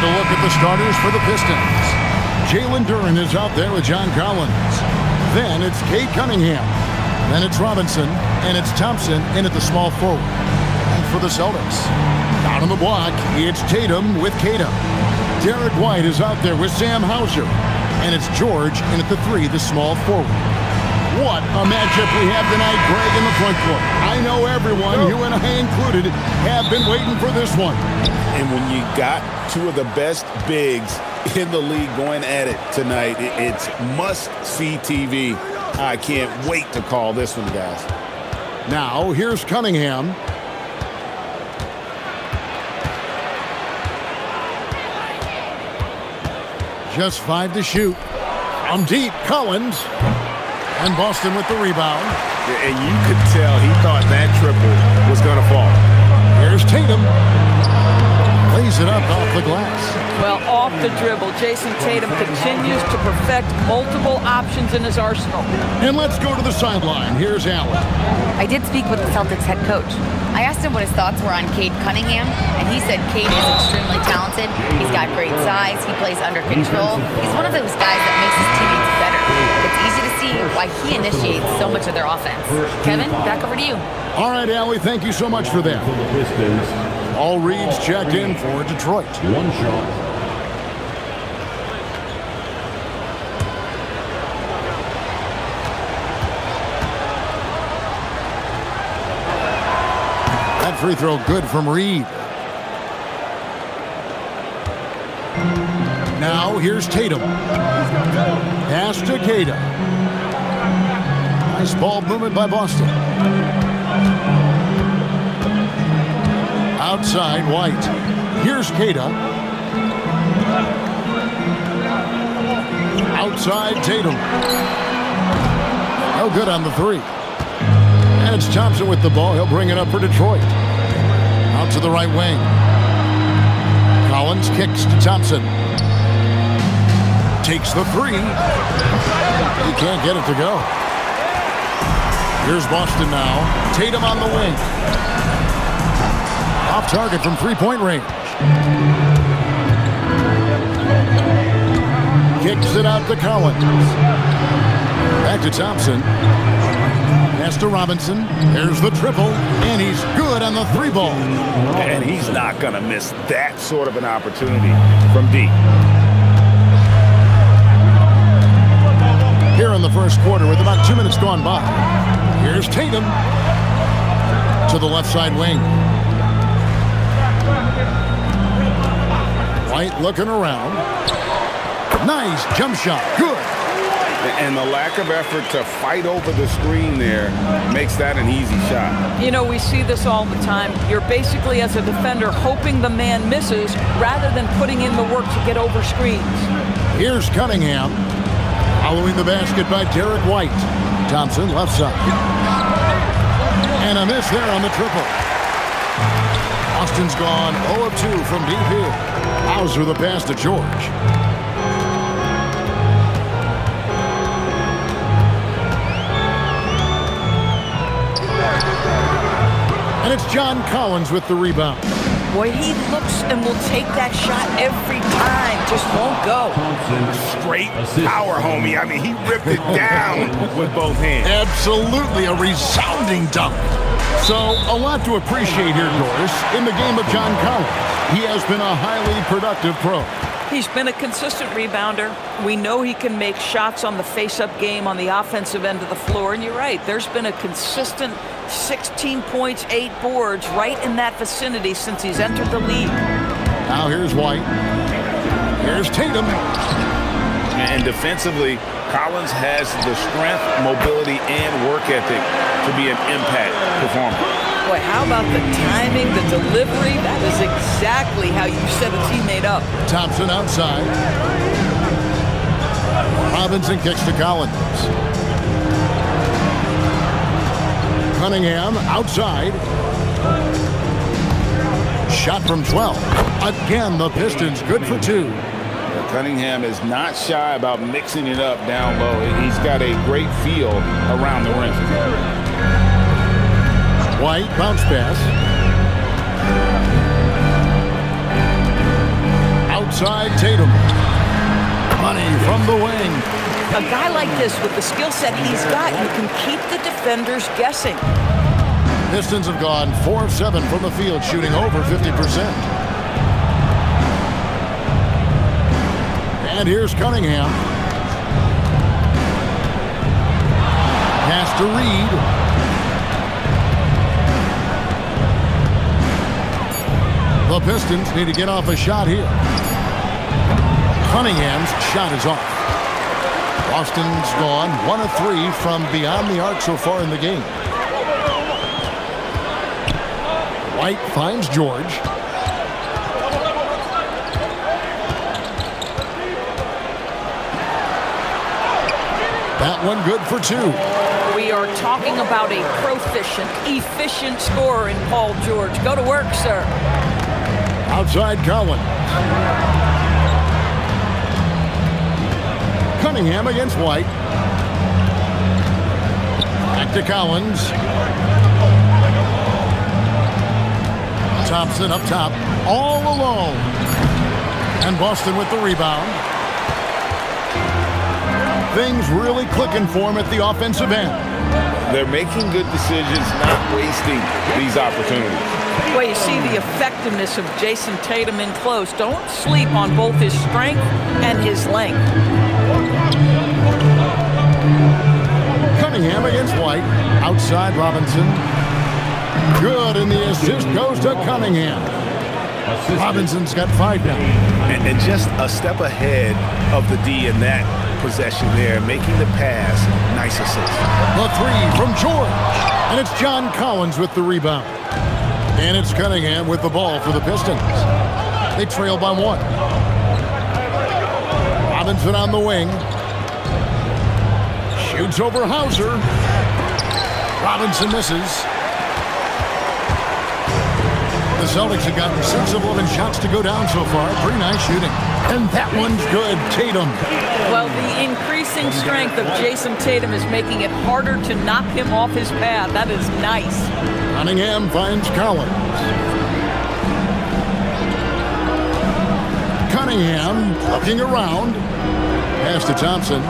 And a look at the starters for the Pistons. Jalen Duren is out there with John Collins. Then it's Cade Cunningham. Then it's Robinson. And it's Thompson in at the small forward. And for the Celtics, down on the block, it's Tatum with Cada. Derek White is out there with Sam Hauser. And it's George in at the 3, the small forward. What a matchup we have tonight, Greg, in the front court. I know everyone, you and I included, have been waiting for this one. And when you got two of the best bigs in the league going at it tonight, it's must-see TV. I can't wait to call this one, guys. Now, here's Cunningham. Just 5 to shoot. From deep, Collins. And Boston with the rebound. And you could tell he thought that triple was going to fall. Here's Tatum. Lays it up off the glass. Well, off the dribble, Jason Tatum continues to perfect multiple options in his arsenal. And let's go to the sideline. Here's Allen. I did speak with the Celtics head coach. I asked him what his thoughts were on Cade Cunningham, and he said Cade is extremely talented. He's got great size. He plays under control. He's one of those guys that makes his teammates better. It's easy to see why he initiates so much of their offense. Kevin, back over to you. All right, Allie, thank you so much for that. All reads checked in for Detroit. One shot. That free throw good from Reed. Now here's Tatum. Pass to Cada. Nice ball movement by Boston. Outside, White. Here's Cada. Outside, Tatum. No good on the 3. And it's Thompson with the ball. He'll bring it up for Detroit. Out to the right wing. Collins kicks to Thompson. Takes the 3. He can't get it to go. Here's Boston now. Tatum on the wing. Off target from three-point range. Kicks it out to Collins. Back to Thompson. Pass to Robinson. There's the triple. And he's good on the 3-ball. And he's not going to miss that sort of an opportunity from deep. Here in the first quarter with about 2 minutes gone by. Here's Tatum to the left side wing. White looking around. Nice jump shot. Good. And the lack of effort to fight over the screen there makes that an easy shot. You know, we see this all the time. You're basically, as a defender, hoping the man misses rather than putting in the work to get over screens. Here's Cunningham. Following the basket by Derek White. Thompson, left side. And a miss there on the triple. Austin's gone 0 of 2 from deep here. Hauser the pass to George. And it's John Collins with the rebound. Boy, he looks and will take that shot every time. Just won't go. Straight power, homie. I mean, he ripped it down with both hands. Absolutely a resounding dunk. So, a lot to appreciate here, Doris, in the game of John Collins. He has been a highly productive pro. He's been a consistent rebounder. We know he can make shots on the face-up game on the offensive end of the floor. And you're right, there's been a consistent 16 points, 8 boards right in that vicinity since he's entered the league. Now here's White. Here's Tatum. And defensively, Collins has the strength, mobility, and work ethic to be an impact performer. Boy, how about the timing, the delivery? That is exactly how you set a teammate up. Thompson outside. Robinson kicks to Collins. Cunningham outside. Shot from 12. Again, the Pistons good for 2. Cunningham is not shy about mixing it up down low. He's got a great feel around the rim. White bounce pass. outside Tatum. Money from the wing. A guy like this with the skill set he's got, you can keep the defenders guessing. Pistons have gone 4 of 7 from the field, shooting over 50%. And here's Cunningham. Pass to Reed. The Pistons need to get off a shot here. Cunningham's shot is off. Boston's gone 1 of 3 from beyond the arc so far in the game. White finds George. That one good for 2. We are talking about a proficient, efficient scorer in Paul George. Go to work, sir. Outside Collins. Cunningham against White. Back to Collins. Thompson up top, all alone. And Boston with the rebound. Things really clicking for him at the offensive end. They're making good decisions, not wasting these opportunities. Well, you see the effectiveness of Jason Tatum in close. Don't sleep on both his strength and his length. Cunningham against White. Outside Robinson. Good, and the assist goes to Cunningham. Robinson's got 5 now. And just a step ahead of the D in that possession there, making the pass. Nice assist. The 3 from George. And it's John Collins with the rebound. And it's Cunningham with the ball for the Pistons. They trail by 1. Robinson on the wing. Shoots over Hauser. Robinson misses. The Celtics have gotten 6 of 11 shots to go down so far. Pretty nice shooting. And that one's good. Tatum. Well, the increasing strength of Jason Tatum is making it harder to knock him off his path. That is nice. Cunningham finds Collins. Cunningham looking around. Pass to Thompson.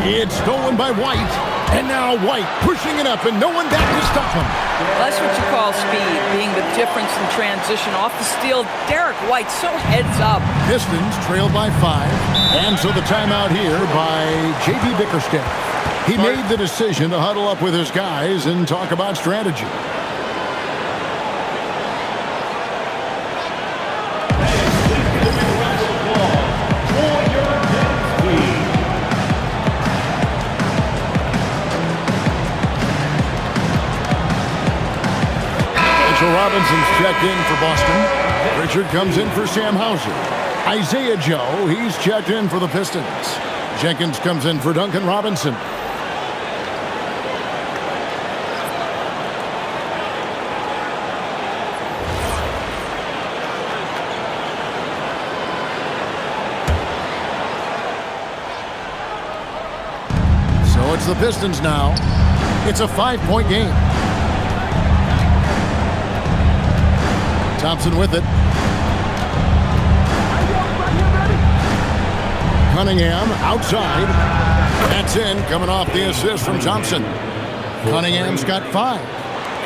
It's stolen by White. And now White pushing it up and no one back to stop him. That's what you call speed, being the difference in transition. Off the steal, Derek White so heads up. Pistons trailed by 5. And so the timeout here by J.B. Bickerstaff. He made the decision to huddle up with his guys and talk about strategy. Robinson's checked in for Boston. Richard comes in for Sam Hauser. Isaiah Joe, he's checked in for the Pistons. Jenkins comes in for Duncan Robinson. So it's the Pistons now. It's a 5-point game. Thompson with it. Cunningham outside. That's in, coming off the assist from Thompson. Cunningham's got 5.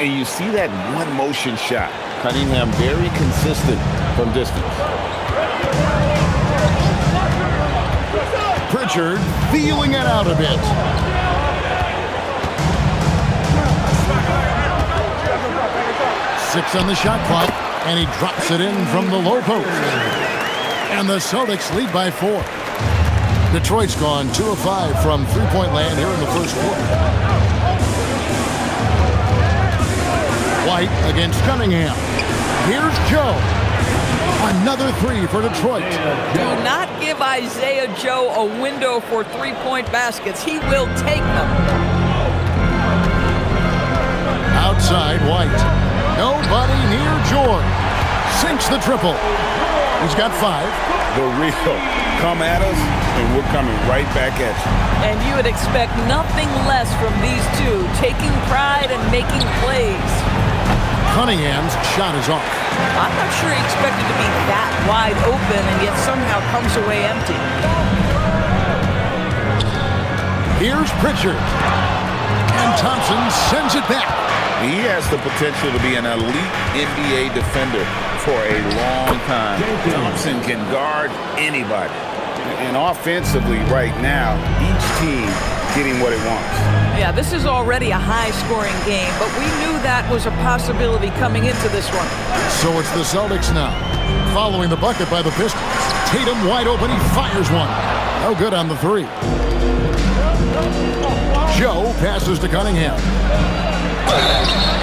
And you see that one motion shot. Cunningham very consistent from distance. Pritchard feeling it out a bit. Six on the shot clock. And he drops it in from the low post. And the Celtics lead by 4. Detroit's gone 2 of 5 from three-point land here in the first quarter. White against Cunningham. Here's Joe. Another 3 for Detroit. Do not give Isaiah Joe a window for three-point baskets. He will take them. Outside White. Nobody near George. Sinks the triple. He's got 5. The real. Come at us, and we're coming right back at you. And you would expect nothing less from these two, taking pride and making plays. Cunningham's shot is off. I'm not sure he expected to be that wide open and yet somehow comes away empty. Here's Pritchard. And Thompson sends it back. He has the potential to be an elite NBA defender for a long time. Thompson can guard anybody. And offensively right now, each team getting what it wants. Yeah, this is already a high-scoring game, but we knew that was a possibility coming into this one. So it's the Celtics now, following the bucket by the Pistons. Tatum wide open, he fires one. No good on the three. Joe passes to Cunningham.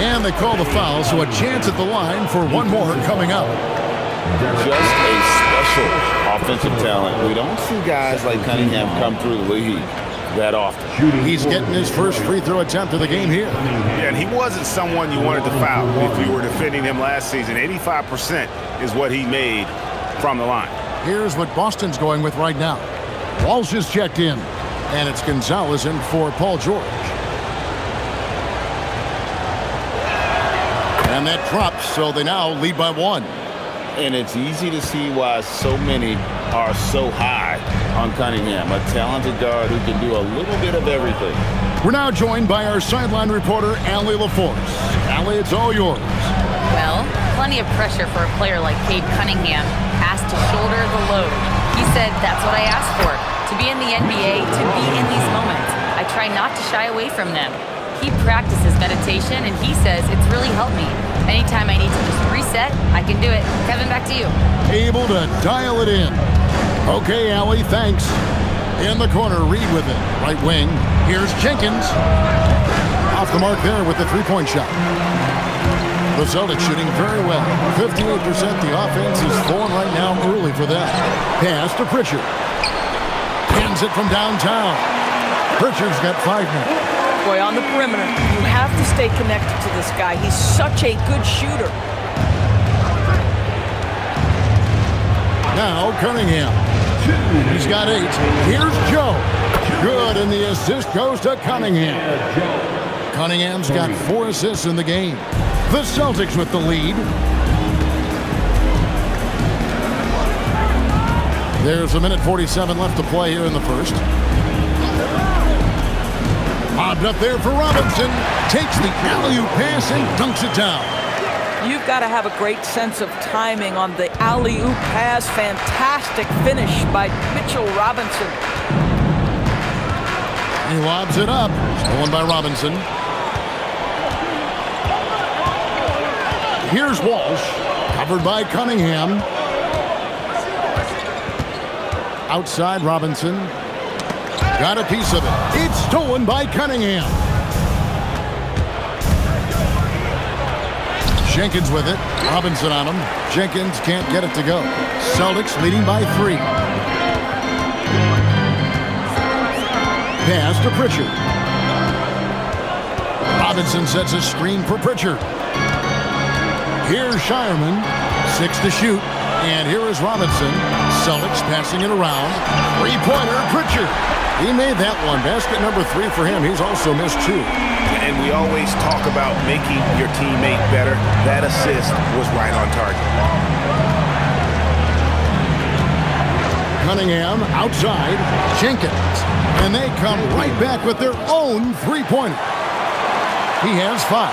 And they call the foul, so a chance at the line for one more coming up. Just a special offensive talent. We don't see guys like Cunningham come through the league that often. He's getting his first free throw attempt of the game here. Yeah, and he wasn't someone you wanted to foul if you were defending him last season. 85% is what he made from the line. Here's what Boston's going with right now. Walsh is checked in, and it's Gonzalez in for Paul George. And that drops, so they now lead by one. And it's easy to see why so many are so high on Cunningham, a talented guard who can do a little bit of everything. We're now joined by our sideline reporter, Allie LaForce. Allie, it's all yours. Well, plenty of pressure for a player like Cade Cunningham, asked to shoulder the load. He said, that's what I asked for, to be in the NBA, to be in these moments. I try not to shy away from them. He practices meditation, and he says it's really helped me. Anytime I need to just reset, I can do it. Kevin, back to you. Able to dial it in. Okay, Allie, thanks. In the corner, Reed with it. Right wing. Here's Jenkins. Off the mark there with the three-point shot. The Celtics shooting very well. 58%. The offense is flowing right now early for them. Pass to Pritchard. Hands it from downtown. Pritchard's got 5 minutes. Boy, on the perimeter, you have to stay connected to this guy. He's such a good shooter. Now Cunningham. He's got 8. Here's Joe. Good, and the assist goes to Cunningham. Cunningham's got 4 assists in the game. The Celtics with the lead. There's 1:47 left to play here in the first. Bobbed up there for Robinson. Takes the alley-oop pass and dunks it down. You've got to have a great sense of timing on the alley-oop pass. Fantastic finish by Mitchell Robinson. He lobs it up. Stolen by Robinson. Here's Walsh. Covered by Cunningham. Outside Robinson. Got a piece of it. It's stolen by Cunningham. Jenkins with it. Robinson on him. Jenkins can't get it to go. Celtics leading by 3. Pass to Pritchard. Robinson sets a screen for Pritchard. Here's Shireman. 6 to shoot. And here is Robinson. Celtics passing it around. 3-pointer, Pritchard. He made that one. Basket number 3 for him. He's also missed 2. And we always talk about making your teammate better. That assist was right on target. Cunningham outside. Jenkins. And they come right back with their own 3-pointer. He has 5.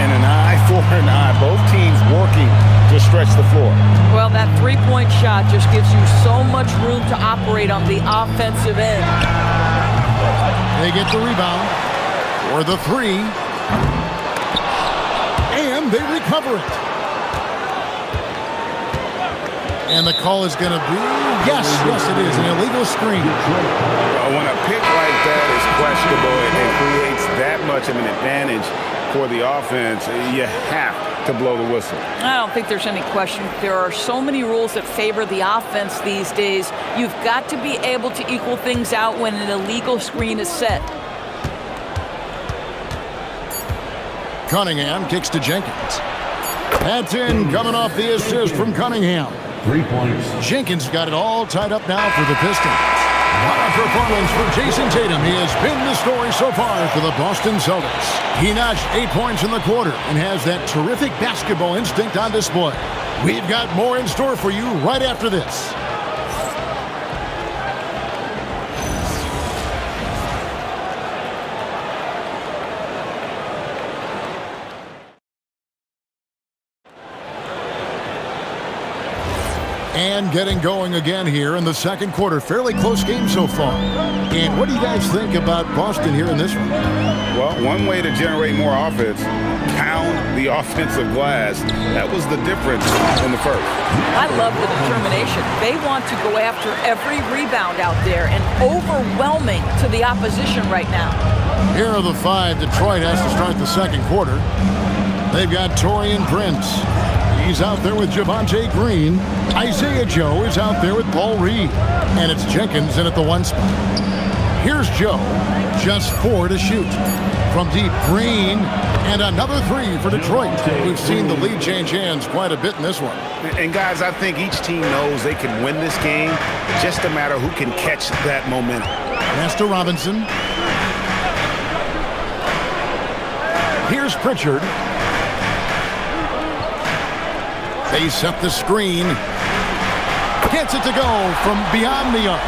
And an eye for an eye. Both teams working to stretch the floor. Well, that three-point shot just gives you so much room to operate on the offensive end. They get the rebound for the 3. And they recover it. And the call is going to be, yes, it is, an illegal screen. When a pick like that is questionable and it creates that much of an advantage for the offense, you have to blow the whistle. I don't think there's any question. There are so many rules that favor the offense these days. You've got to be able to equal things out when an illegal screen is set. Cunningham kicks to Jenkins. That's in, coming off the assist from Cunningham. 3 points. Jenkins got it all tied up now for the Pistons. What a performance for Jason Tatum. He has been the story so far for the Boston Celtics. He notched 8 points in the quarter and has that terrific basketball instinct on display. We've got more in store for you right after this. And getting going again here in the second quarter. Fairly close game so far. And what do you guys think about Boston here in this one? Well, one way to generate more offense, pound the offensive glass. That was the difference in the first. I love the determination. They want to go after every rebound out there and overwhelming to the opposition right now. Here are the 5 Detroit has to start the second quarter. They've got Taurean Prince. He's out there with Javonte Green. Isaiah Joe is out there with Paul Reed. And it's Jenkins in at the 1 spot. Here's Joe. Just 4 to shoot. From deep, Green. And another 3 for Detroit. We've seen the lead change hands quite a bit in this one. And guys, I think each team knows they can win this game. Just a matter who can catch that momentum. Pass to Robinson. Here's Pritchard. They set the screen. Gets it to go from beyond the arc.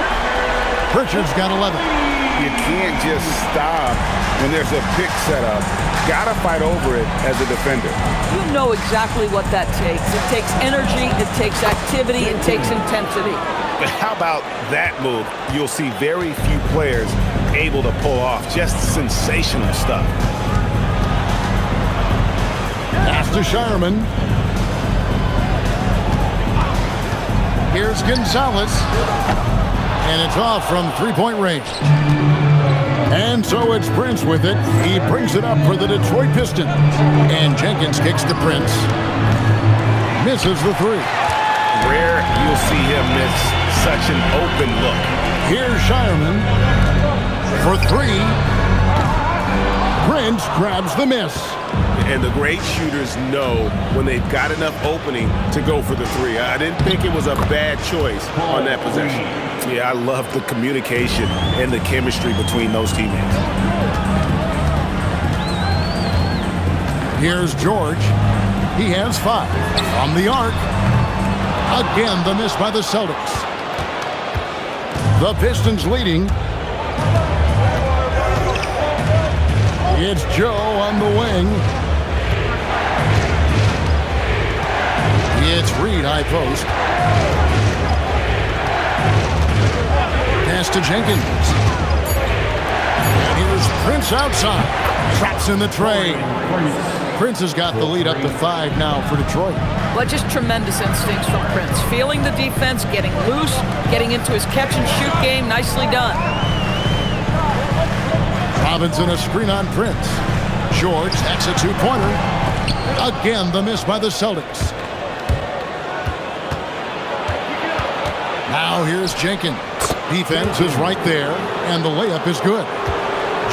Pritchard's got 11. You can't just stop when there's a pick set up. Gotta fight over it as a defender. You know exactly what that takes. It takes energy, it takes activity, it takes intensity. But how about that move? You'll see very few players able to pull off just sensational stuff. Pass to Shireman. Here's Gonzalez. And it's off from three-point range. And so it's Prince with it. He brings it up for the Detroit Pistons. And Jenkins kicks to Prince. Misses the 3. Rare you'll see him miss such an open look. Here's Shireman for 3. Prince grabs the miss. And the great shooters know when they've got enough opening to go for the 3. I didn't think it was a bad choice on that possession. Yeah, I love the communication and the chemistry between those teammates. Here's George. He has 5. From the arc. Again, the miss by the Celtics. The Pistons leading. It's Joe on the wing. It's Reed, high post. Pass to Jenkins. And here's Prince outside. Traps in the tray. Prince has got the lead up to 5 now for Detroit. Well, just tremendous instincts from Prince. Feeling the defense, getting loose, getting into his catch-and-shoot game. Nicely done. Robinson a screen on Prince. George, that's a 2-pointer. Again, the miss by the Celtics. Now here's Jenkins. Defense is right there, and the layup is good.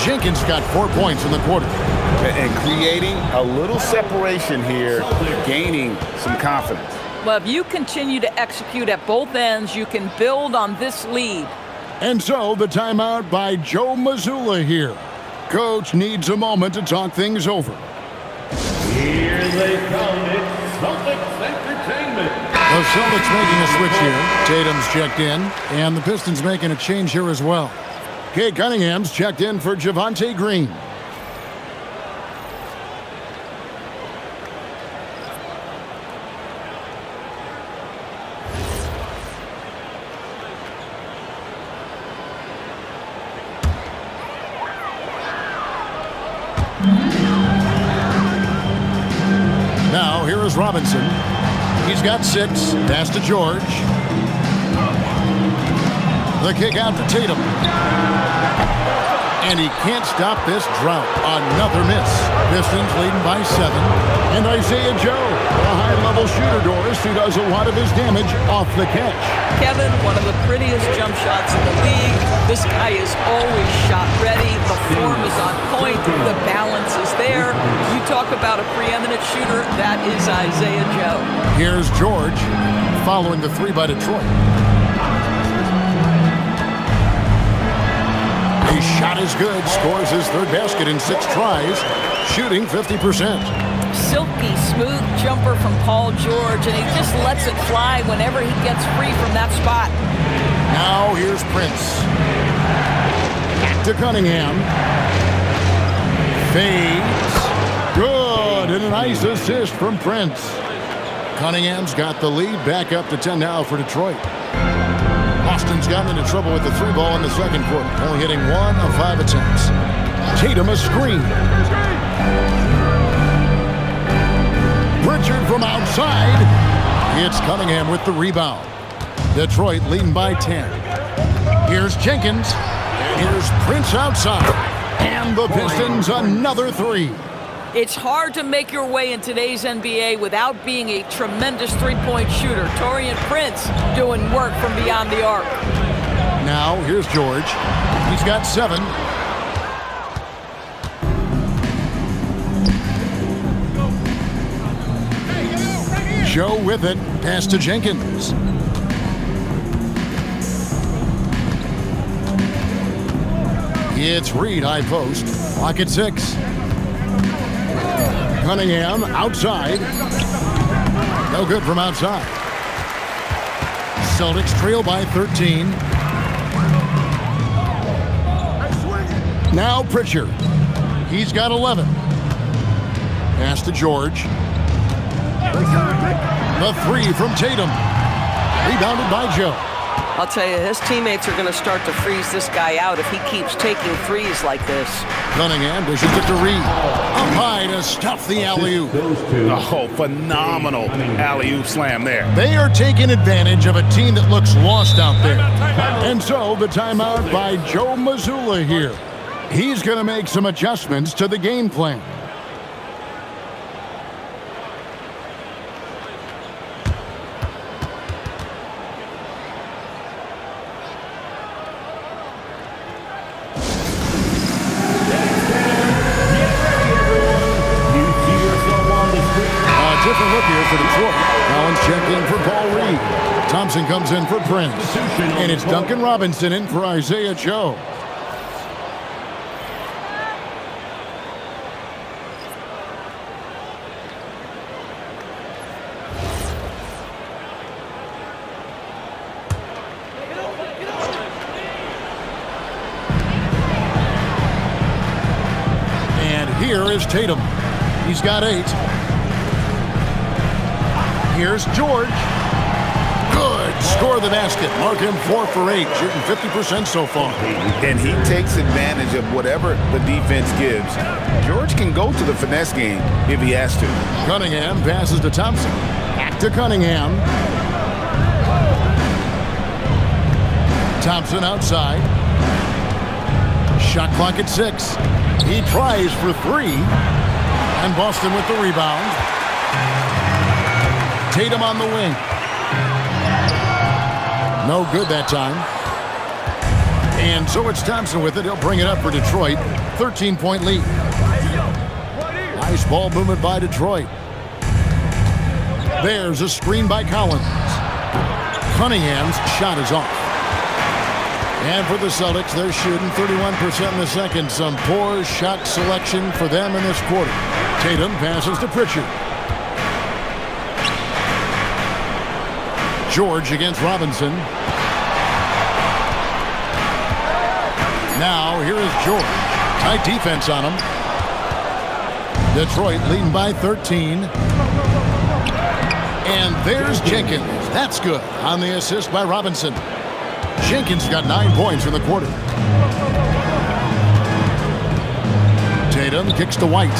Jenkins got 4 points in the quarter. And creating a little separation here, gaining some confidence. Well, if you continue to execute at both ends, you can build on this lead. And so the timeout by Joe Mazzulla here. Coach needs a moment to talk things over. Here they come. It's Celtics Entertainment. The Celtics making a switch here. Tatum's checked in, and the Pistons making a change here as well. Cade Cunningham's checked in for Javonte Green. Now, here is Robinson. He's got 6. Pass to George. The kick out to Tatum. And he can't stop this drought. Another miss. Pistons leading by 7. And Isaiah Joe, a high-level shooter, Doris, who does a lot of his damage off the catch. Kevin, one of the prettiest jump shots in the league. This guy is always shot ready. The form is on point. The balance is there. You talk about a preeminent shooter, that is Isaiah Joe. Here's George following the 3 by Detroit. His shot is good. Scores his third basket in 6 tries. Shooting 50%. Silky smooth jumper from Paul George, and he just lets it fly whenever he gets free from that spot. Now here's Prince. Back to Cunningham. Fades. Good. And a nice assist from Prince. Cunningham's got the lead. Back up to 10 now for Detroit. Boston's gotten into trouble with the 3 ball in the second quarter, only hitting 1 of 5 attempts. Tatum a screen. Pritchard from outside. It's Cunningham with the rebound. Detroit leading by 10. Here's Jenkins. And here's Prince outside. And the Pistons another 3. It's hard to make your way in today's NBA without being a tremendous three-point shooter. Taurean Prince doing work from beyond the arc. Now here's George. He's got 7. Joe with it. Pass to Jenkins. It's Reed, high post. Lock at 6. Cunningham outside. No good from outside. Celtics trail by 13. Now Pritchard. He's got 11. Pass to George. The 3 from Tatum. Rebounded by Joe. I'll tell you, his teammates are going to start to freeze this guy out if he keeps taking threes like this. Cunningham dishes it to Reed. Up high to stuff the alley-oop. Oh, phenomenal alley-oop slam there. They are taking advantage of a team that looks lost out there. And so the timeout by Joe Mazzulla here. He's going to make some adjustments to the game plan. Different look here for Detroit. Collins checked in for Paul Reed. Thompson comes in for Prince. And it's Duncan Robinson in for Isaiah Joe. And here is Tatum. He's got 8. Here's George. Good. Score the basket. Mark him 4 for 8. Shooting 50% so far. And he takes advantage of whatever the defense gives. George can go to the finesse game if he has to. Cunningham passes to Thompson. Back to Cunningham. Thompson outside. Shot clock at 6. He tries for 3. And Boston with the rebound. Tatum on the wing. No good that time. And so it's Thompson with it. He'll bring it up for Detroit. 13-point lead. Nice ball movement by Detroit. There's a screen by Collins. Cunningham's shot is off. And for the Celtics, they're shooting 31% in the second. Some poor shot selection for them in this quarter. Tatum passes to Pritchard. George against Robinson. Now here is George. Tight defense on him. Detroit leading by 13. And there's Jenkins. That's good on the assist by Robinson. Jenkins got 9 points in the quarter. Tatum kicks to White.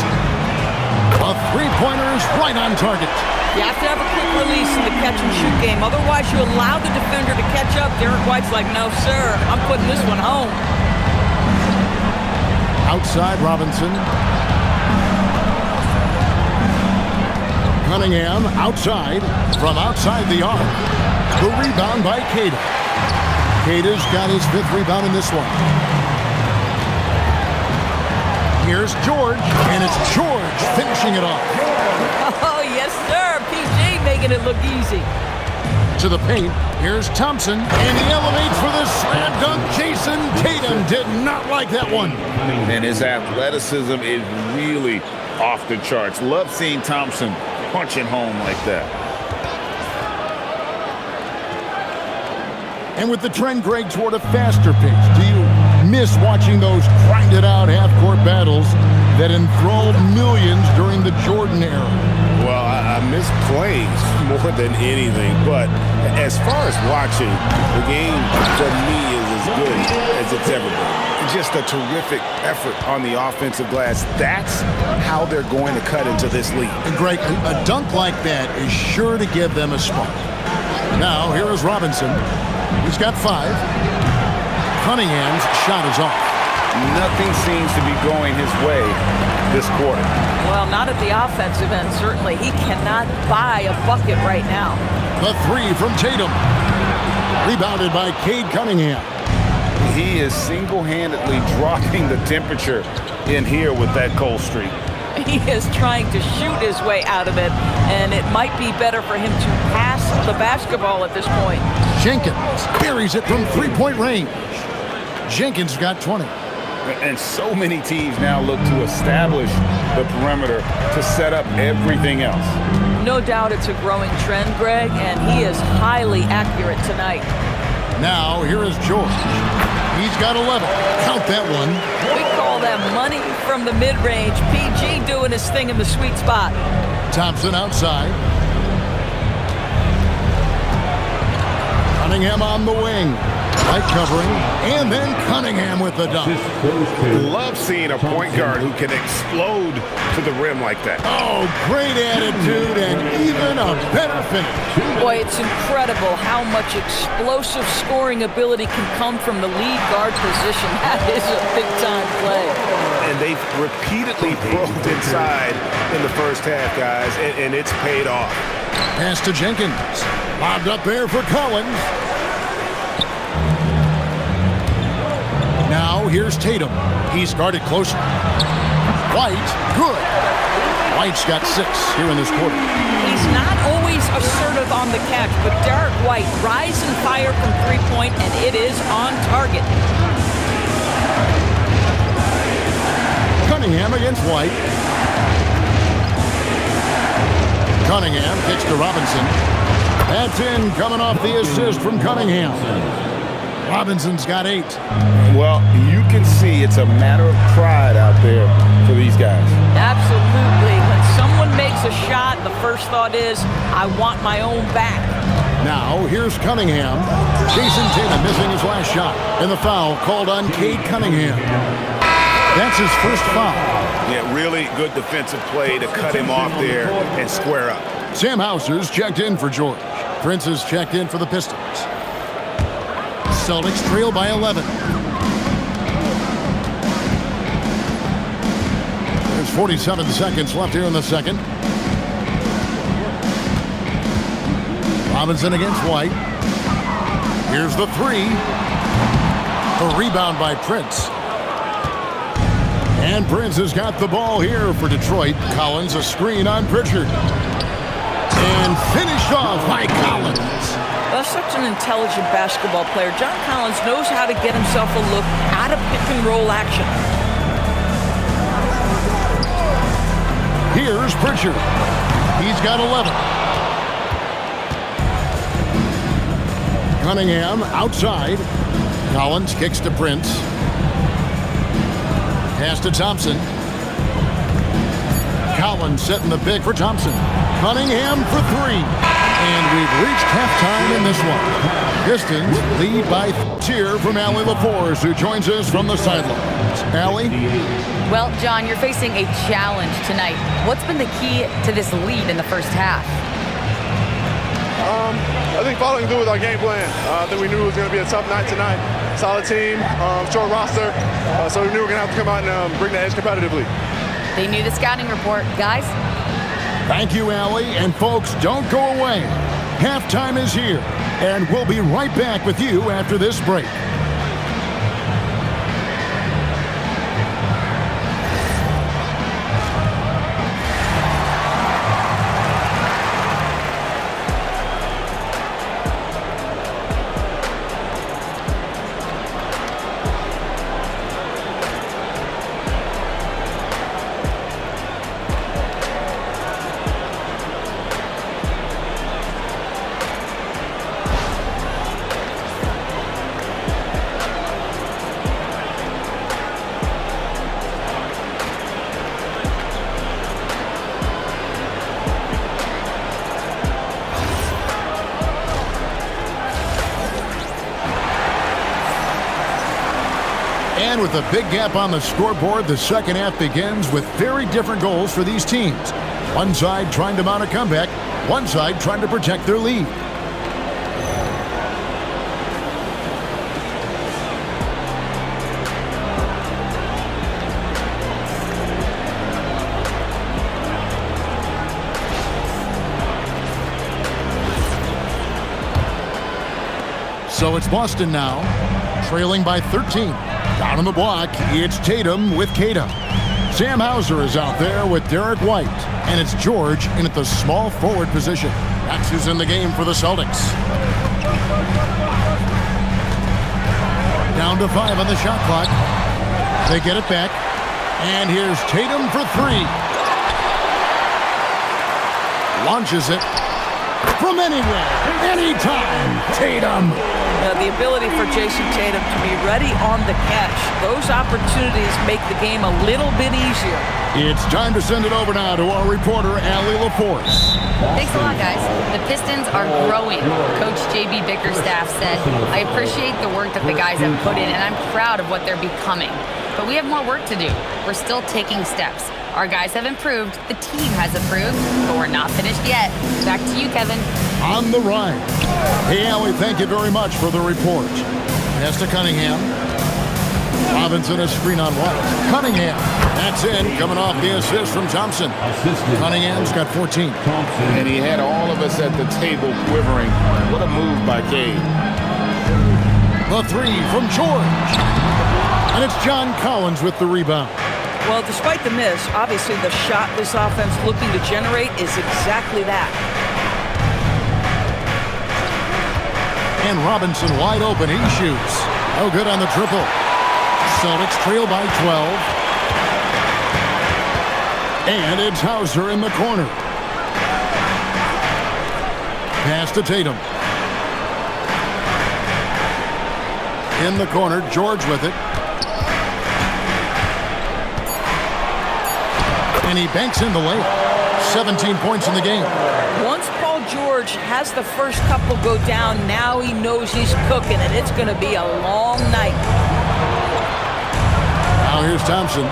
A three-pointer is right on target. You have to have a quick release in the catch-and-shoot game. Otherwise, you allow the defender to catch up. Derek White's like, no, sir. I'm putting this one home. Outside Robinson. Cunningham outside. From outside the arc. The rebound by Cada. Cada's got his 5th rebound in this one. Here's George. And it's George finishing it off. Oh, yes, sir. PG making it look easy. to the paint. Here's Thompson, and he elevates for the slam dunk. Jason Tatum did not like that one. And his athleticism is really off the charts. Love seeing Thompson punching home like that. And with the trend, Greg, toward a faster pace, do you miss watching those grinded-out half-court battles that enthralled millions during the Jordan era? Well, I miss plays more than anything, but as far as watching, the game for me is as good as it's ever been. Just a terrific effort on the offensive glass. That's how they're going to cut into this league. And Greg, a dunk like that is sure to give them a spark. Now, here is Robinson. He's got 5. Cunningham's shot is off. Nothing seems to be going his way this quarter. Well, not at the offensive end, certainly. He cannot buy a bucket right now. The 3 from Tatum. Rebounded by Cade Cunningham. He is single-handedly dropping the temperature in here with that cold streak. He is trying to shoot his way out of it, and it might be better for him to pass the basketball at this point. Jenkins buries it from three-point range. Jenkins got 20. And so many teams now look to establish the perimeter to set up everything else. No doubt it's a growing trend, Greg, and he is highly accurate tonight. Now, here is George. He's got 11. Count that one. We call that money from the mid-range. PG doing his thing in the sweet spot. Thompson outside. Cunningham on the wing. Light covering, and then Cunningham with the dunk. Love seeing a point guard who can explode to the rim like that. Oh, great attitude and even a better finish. Boy, it's incredible how much explosive scoring ability can come from the lead guard position. That is a big-time play. And they've repeatedly probed inside in the first half, guys, and it's paid off. Pass to Jenkins. Lobbed up there for Collins. Now here's Tatum. He's guarded closer. White, good. White's got 6 here in this quarter. He's not always assertive on the catch, but Derek White rise and fire from three-point, and it is on target. Cunningham against White. Cunningham kicks to Robinson. That's in, coming off the assist from Cunningham. Robinson's got 8. Well, you can see it's a matter of pride out there for these guys. Absolutely. When someone makes a shot, the first thought is, I want my own back. Now, here's Cunningham. Jason Tatum missing his last shot. And the foul called on Cade Cunningham. That's his first foul. Yeah, really good defensive play to cut him off there and square up. Sam Hauser's checked in for George. Prince is checked in for the Pistons. Celtics trail by 11. There's 47 seconds left here in the second. Robinson against White. Here's the 3. A rebound by Prince. And Prince has got the ball here for Detroit. Collins a screen on Pritchard. And finished off by Collins. That's such an intelligent basketball player. John Collins knows how to get himself a look out of pick-and-roll action. Here's Pritchard. He's got 11. Cunningham outside. Collins kicks to Prince. Pass to Thompson. Collins setting the pick for Thompson. Cunningham for 3. And we've reached halftime in this one. Pistons lead by cheer from Allie LaForce, who joins us from the sidelines. Allie? Well, John, you're facing a challenge tonight. What's been the key to this lead in the first half? I think following through with our game plan. I think we knew it was going to be a tough night tonight. Solid team, short roster, so we knew we were going to have to come out and bring the edge competitively. They knew the scouting report. Guys? Thank you, Allie. And folks, don't go away. Halftime is here, and we'll be right back with you after this break. And with a big gap on the scoreboard, the second half begins with very different goals for these teams. One side trying to mount a comeback, one side trying to protect their lead. So it's Boston now, trailing by 13. Down on the block, it's Tatum with Kata. Sam Hauser is out there with Derek White. And it's George in at the small forward position. That's who's in the game for the Celtics. Down to 5 on the shot clock. They get it back. And here's Tatum for 3. Launches it. From anywhere, anytime, Tatum. The ability for Jason Tatum to be ready on the catch. Those opportunities make the game a little bit easier. It's time to send it over now to our reporter, Allie LaForce. Thanks a lot, guys. The Pistons are growing. Coach J.B. Bickerstaff said, I appreciate the work that the guys have put in, and I'm proud of what they're becoming. But we have more work to do. We're still taking steps. Our guys have improved, the team has improved, but we're not finished yet. Back to you, Kevin. On the right. Hey, Allie, thank you very much for the report. Pass to Cunningham. Robinson a screen on White. Cunningham. That's in, coming off the assist from Thompson. Cunningham's got 14. And he had all of us at the table quivering. What a move by Cade. The 3 from George. And it's John Collins with the rebound. Well, despite the miss, obviously the shot this offense looking to generate is exactly that. And Robinson wide open. He shoots. No good on the triple. Celtics trail by 12. And it's Hauser in the corner. Pass to Tatum. In the corner, George with it. And he banks in the layup. 17 points in the game. Once Paul George has the first couple go down, now he knows he's cooking, and it's going to be a long night. Now here's Thompson.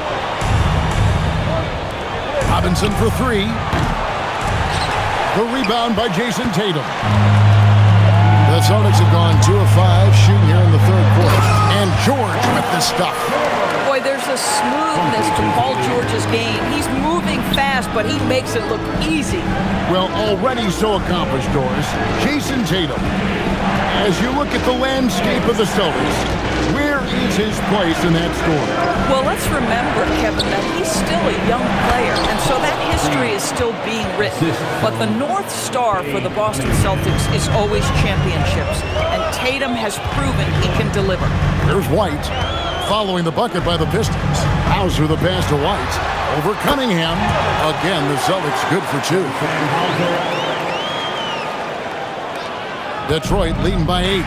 Robinson for 3. The rebound by Jason Tatum. The Celtics have gone 2 of 5 shooting here in the third quarter. And George with the stuff. Boy, there's a smoothness to Paul George's game. He's moving fast, but he makes it look easy. Well, already so accomplished, Doris. Jason Tatum. As you look at the landscape of the Celtics, where is his place in that score? Well, let's remember, Kevin, that he's still a young player, and so that history is still being written. But the North Star for the Boston Celtics is always championships, and Tatum has proven he can deliver. Here's White. Following the bucket by the Pistons. Hauser the pass to White. Over Cunningham. Again, the Celtics good for 2. Detroit leading by 8.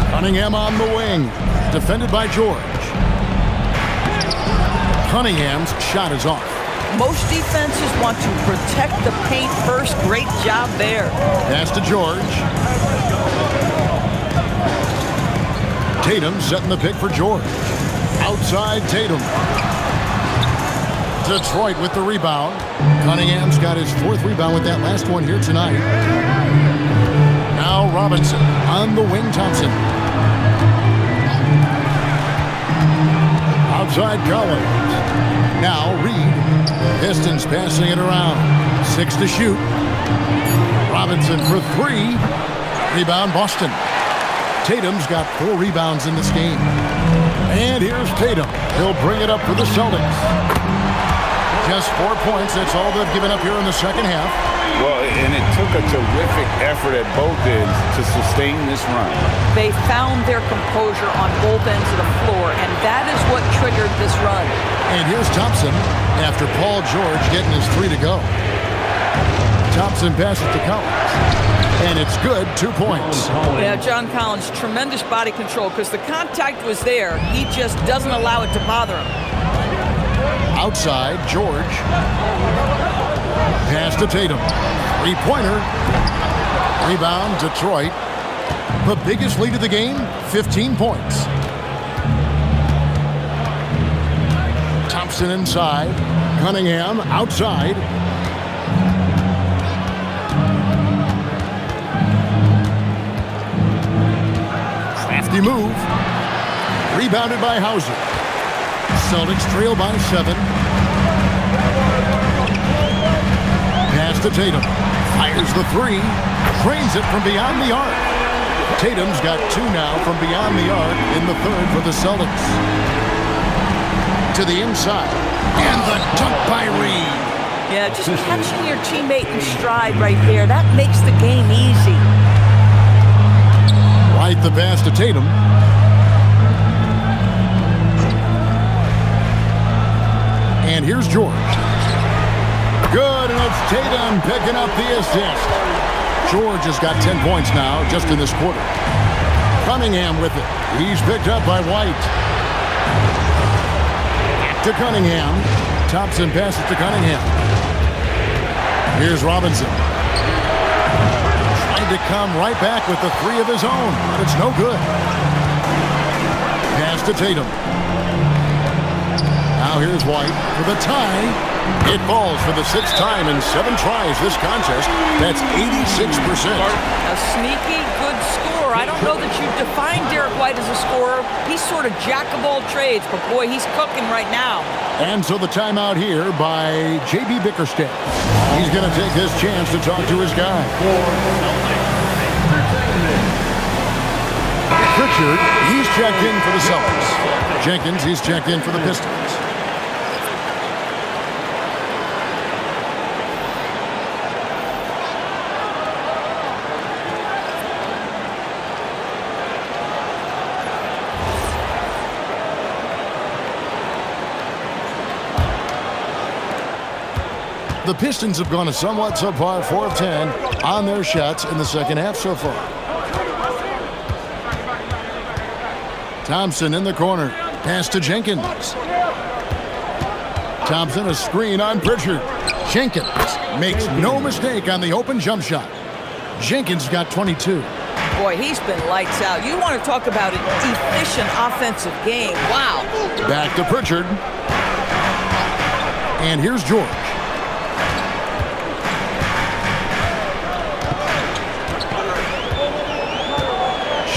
Cunningham on the wing. Defended by George. Cunningham's shot is off. Most defenses want to protect the paint first. Great job there. Pass to George. Tatum setting the pick for George. Outside Tatum. Detroit with the rebound. Cunningham's got his 4th rebound with that last one here tonight. Now Robinson on the wing. Thompson. Outside Collins. Now Reed. Pistons passing it around. 6 to shoot. Robinson for 3. Rebound Boston. Tatum's got 4 rebounds in this game. And here's Tatum. He'll bring it up for the Celtics. Just 4 points. That's all they've given up here in the second half. Well, and it took a terrific effort at both ends to sustain this run. They found their composure on both ends of the floor, and that is what triggered this run. And here's Thompson after Paul George getting his 3 to go. Thompson passes to Collins. And it's good, 2 points. Yeah, John Collins, tremendous body control because the contact was there. He just doesn't allow it to bother him. Outside, George. Pass to Tatum. 3-pointer. Rebound, Detroit. The biggest lead of the game, 15 points. Thompson inside. Cunningham outside. Crafty move. Rebounded by Hauser. Celtics trail by 7. Pass to Tatum. Fires the 3. Trains it from beyond the arc. Tatum's got 2 now from beyond the arc in the third for the Celtics. To the inside. And the dunk by Reed. Yeah, just catching your teammate in stride right there. That makes the game easy. Right the pass to Tatum. And here's George. Good, and it's Tatum picking up the assist. George has got 10 points now just in this quarter. Cunningham with it. He's picked up by White. Back to Cunningham. Thompson passes to Cunningham. Here's Robinson. Trying to come right back with the 3 of his own, but it's no good. Pass to Tatum. Now here's White for the tie. It falls for the 6th time in 7 tries this contest. That's 86%. A sneaky good scorer. I don't know that you define Derek White as a scorer. He's sort of jack of all trades, but boy, he's cooking right now. And so the timeout here by J.B. Bickerstaff. He's going to take his chance to talk to his guy. Pritchard, he's checked in for the Celtics. Jenkins, he's checked in for the Pistons. The Pistons have gone a somewhat subpar 4 of 10 on their shots in the second half so far. Thompson in the corner. Pass to Jenkins. Thompson, a screen on Pritchard. Jenkins makes no mistake on the open jump shot. Jenkins got 22. Boy, he's been lights out. You want to talk about an efficient offensive game. Wow. Back to Pritchard. And here's George.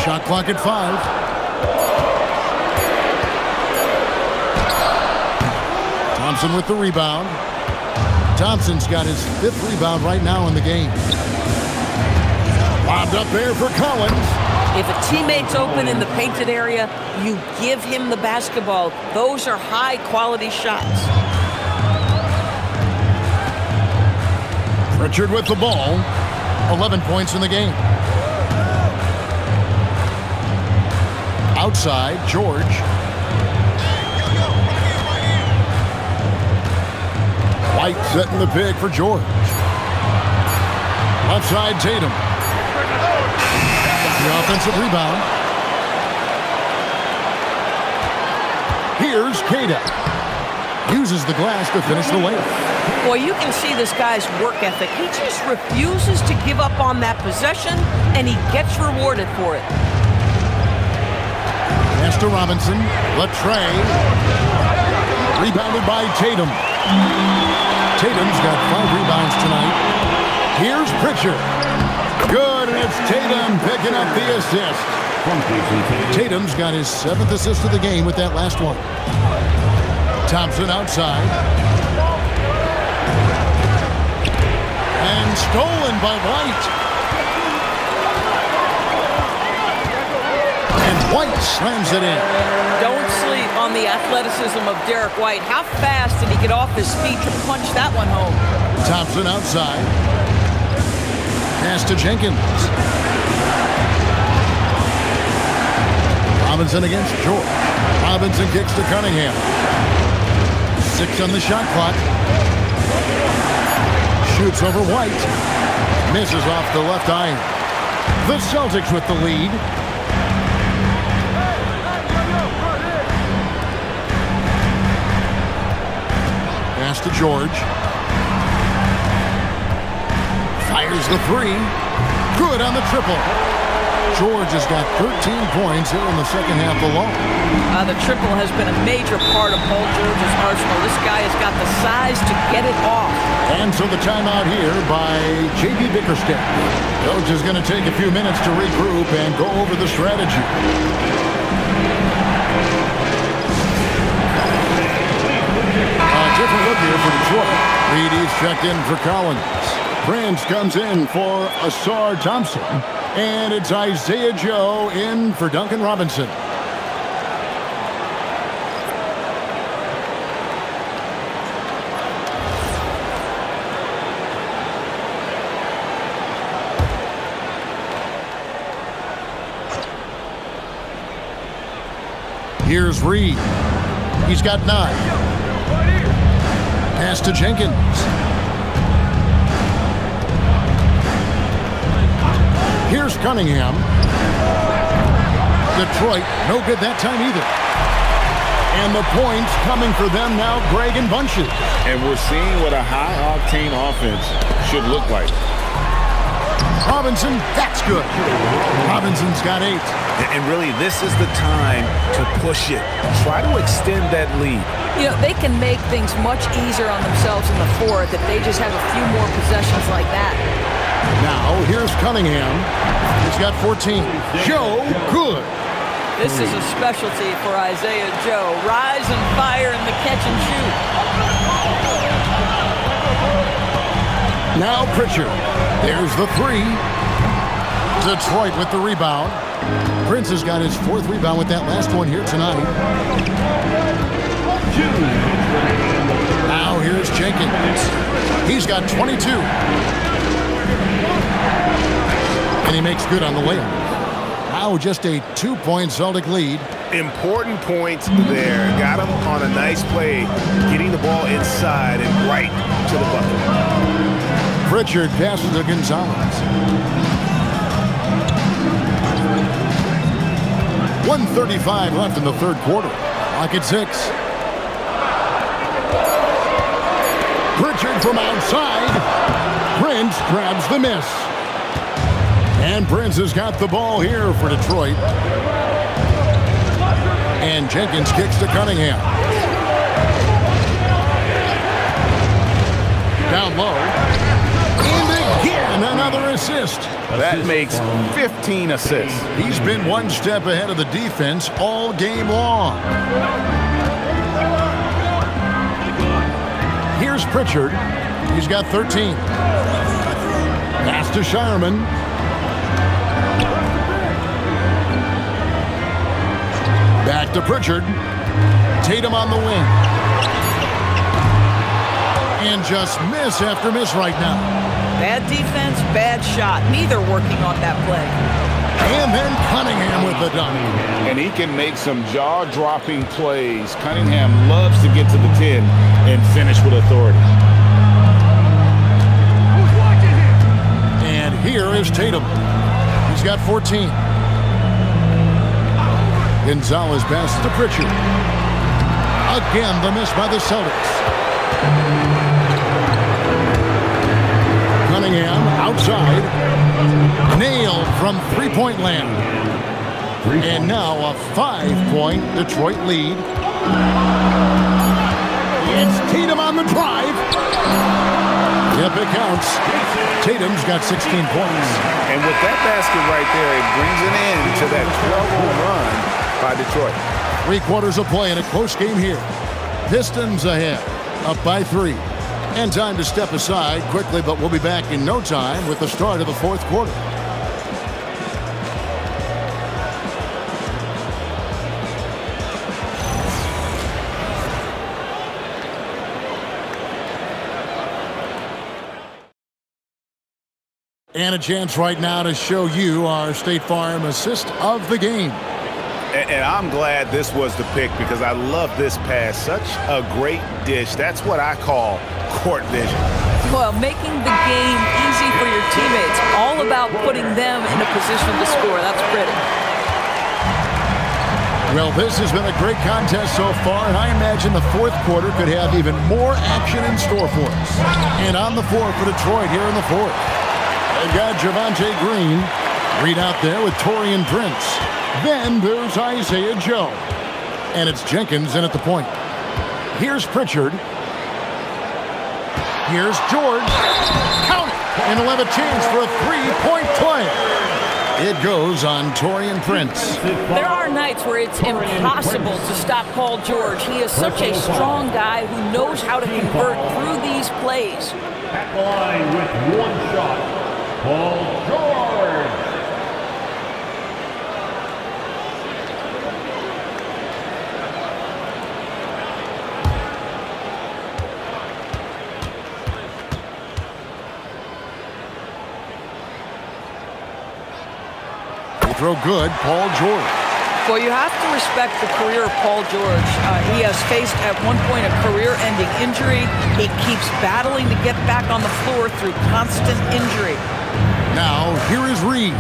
Shot clock at 5. Thompson with the rebound. Thompson's got his 5th rebound right now in the game. Lobbed up there for Collins. If a teammate's open in the painted area, you give him the basketball. Those are high-quality shots. Pritchard with the ball. 11 points in the game. Outside, George. White setting the pick for George. Left side, Tatum. The offensive rebound. Here's Cada. Uses the glass to finish the layup. Boy, you can see this guy's work ethic. He just refuses to give up on that possession, and he gets rewarded for it. Pass to Robinson. Latrey. Rebounded by Tatum. Tatum's got 5 rebounds tonight. Here's Pritchard. Good, and it's Tatum picking up the assist. Tatum's got his 7th assist of the game with that last one. Thompson outside. And stolen by White. And White slams it in. Don't sleep on the athleticism of Derek White. How fast did he get off his feet to punch that one home? Thompson outside. Pass to Jenkins. Robinson against George. Robinson kicks to Cunningham. 6 on the shot clock. Shoots over White. Misses off the left iron. The Celtics with the lead. Pass to George. Fires the 3. Good on the triple. George has got 13 points here in the second half alone. The triple has been a major part of Paul George's arsenal. This guy has got the size to get it off. And so the timeout here by J.B. Bickerstaff. Coach is going to take a few minutes to regroup and go over the strategy. A different look here for Detroit. Reedy's checked in for Collins. Prince comes in for Asar Thompson. And it's Isaiah Joe in for Duncan Robinson. Here's Reed. He's got 9. Pass to Jenkins. Here's Cunningham. Detroit, no good that time either. And the points coming for them now, Greg and bunches. And we're seeing what a high-octane offense should look like. Robinson, that's good. Robinson's got 8. And really, this is the time to push it. Try to extend that lead. You know, they can make things much easier on themselves in the fourth if they just have a few more possessions like that. Now, here's Cunningham. He's got 14. Joe, good. This is a specialty for Isaiah Joe. Rise and fire in the catch and shoot. Now Pritchard. There's the 3. Detroit with the rebound. Prince has got his 4th rebound with that last one here tonight. Now here's Jenkins. He's got 22. And he makes good on the layup. Now just a 2-point Celtic lead. Important points there. Got him on a nice play, getting the ball inside and right to the bucket. Pritchard passes to Gonzalez. 1:35 left in the third quarter. Clock at 6. Pritchard from outside. Prince grabs the miss. And Prince has got the ball here for Detroit. And Jenkins kicks to Cunningham. Down low. And again, another assist. That makes 15 assists. He's been one step ahead of the defense all game long. Here's Pritchard. He's got 13. Pass to Shireman. Back to Pritchard. Tatum on the wing. And just miss after miss right now. Bad defense, bad shot. Neither working on that play. And then Cunningham with the dunk. And he can make some jaw-dropping plays. Cunningham loves to get to the 10 and finish with authority. And here is Tatum. He's got 14. Gonzalez passes to Pritchard. Again, the miss by the Celtics. Cunningham outside. Nailed from three-point land. And now a 5-point Detroit lead. It's Tatum on the drive. Yep, it counts. Tatum's got 16 points. And with that basket right there, it brings an end to that 12-0 run by Detroit. 3 quarters of play in a close game here. Pistons ahead, up by 3. And time to step aside quickly, but we'll be back in no time with the start of the fourth quarter. And a chance right now to show you our State Farm assist of the game. And I'm glad this was the pick because I love this pass. Such a great dish. That's what I call court vision. Well, making the game easy for your teammates. All about putting them in a position to score. That's pretty. Well, this has been a great contest so far, and I imagine the fourth quarter could have even more action in store for us. And on the floor for Detroit here in the fourth, they've got Javonte Green. Reed out there with Taurean Prince. Then there's Isaiah Joe. And it's Jenkins in at the point. Here's Pritchard. Here's George. Count it! And he'll have a chance for a three-point play. It goes on Taurean Prince. There are nights where it's impossible to stop Paul George. He is such a strong guy who knows how to convert through these plays. At the line with one shot, Paul George. Throw good, Paul George. Well, you have to respect the career of Paul George. He has faced at one point a career-ending injury. He keeps battling to get back on the floor through constant injury. Now, here is Reed.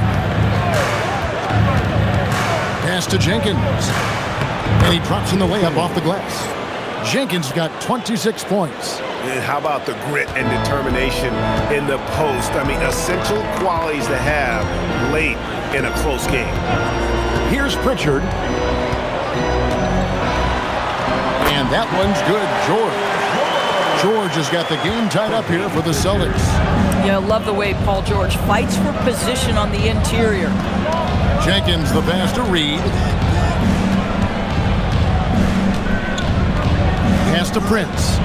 Pass to Jenkins. And he drops in the layup off the glass. Jenkins got 26 points. And how about the grit and determination in the post? I mean, essential qualities to have late in a close game. Here's Pritchard. And that one's good, George. George has got the game tied up here for the Celtics. Yeah, love the way Paul George fights for position on the interior. Jenkins the pass to Reed. Pass to Prince.